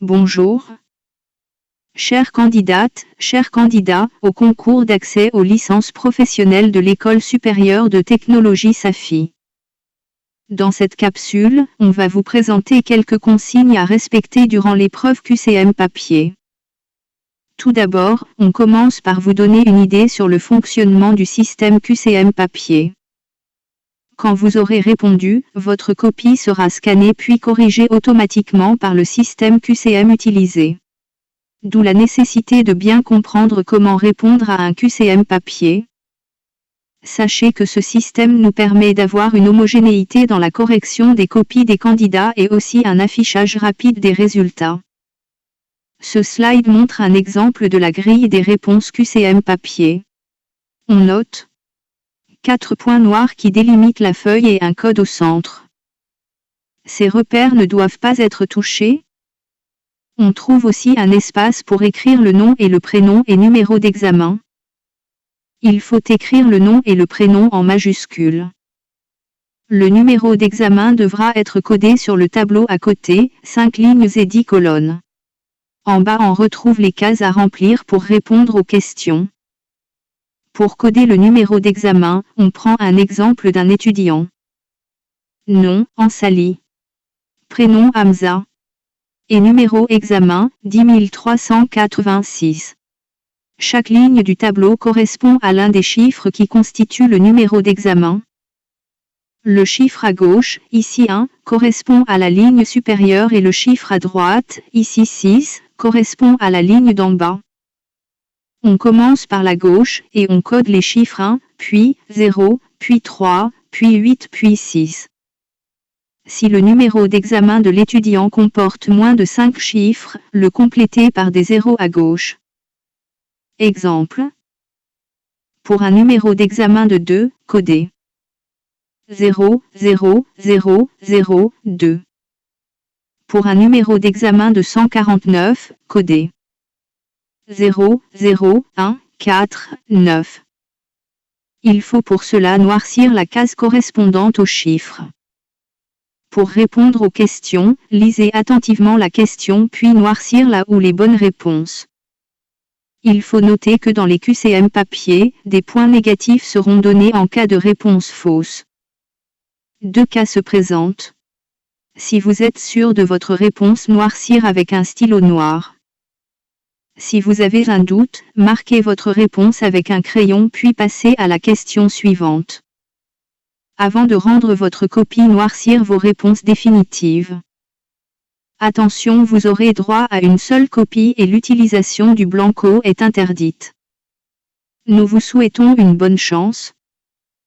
Bonjour. Chères candidates, chers candidats, au concours d'accès aux licences professionnelles de l'École supérieure de technologie SAFI. Dans cette capsule, on va vous présenter quelques consignes à respecter durant l'épreuve QCM papier. Tout d'abord, on commence par vous donner une idée sur le fonctionnement du système QCM papier. Quand vous aurez répondu, votre copie sera scannée puis corrigée automatiquement par le système QCM utilisé. D'où la nécessité de bien comprendre comment répondre à un QCM papier. Sachez que ce système nous permet d'avoir une homogénéité dans la correction des copies des candidats et aussi un affichage rapide des résultats. Ce slide montre un exemple de la grille des réponses QCM papier. On note 4 points noirs qui délimitent la feuille et un code au centre. Ces repères ne doivent pas être touchés. On trouve aussi un espace pour écrire le nom et le prénom et numéro d'examen. Il faut écrire le nom et le prénom en majuscules. Le numéro d'examen devra être codé sur le tableau à côté, 5 lignes et 10 colonnes. En bas on retrouve les cases à remplir pour répondre aux questions. Pour coder le numéro d'examen, on prend un exemple d'un étudiant. Nom, Ansali. Prénom, Hamza. Et numéro examen, 10386. Chaque ligne du tableau correspond à l'un des chiffres qui constituent le numéro d'examen. Le chiffre à gauche, ici 1, correspond à la ligne supérieure et le chiffre à droite, ici 6, correspond à la ligne d'en bas. On commence par la gauche et on code les chiffres 1, puis 0, puis 3, puis 8, puis 6. Si le numéro d'examen de l'étudiant comporte moins de 5 chiffres, le complétez par des zéros à gauche. Exemple. Pour un numéro d'examen de 2, codez 0, 0, 0, 0, 2. Pour un numéro d'examen de 149, codez 0, 0, 1, 4, 9. Il faut pour cela noircir la case correspondante au chiffre. Pour répondre aux questions, lisez attentivement la question puis noircir là où les bonnes réponses. Il faut noter que dans les QCM papier, des points négatifs seront donnés en cas de réponse fausse. 2 cas se présentent. Si vous êtes sûr de votre réponse, noircir avec un stylo noir. Si vous avez un doute, marquez votre réponse avec un crayon puis passez à la question suivante. Avant de rendre votre copie, noircir vos réponses définitives. Attention, vous aurez droit à une seule copie et l'utilisation du blanco est interdite. Nous vous souhaitons une bonne chance.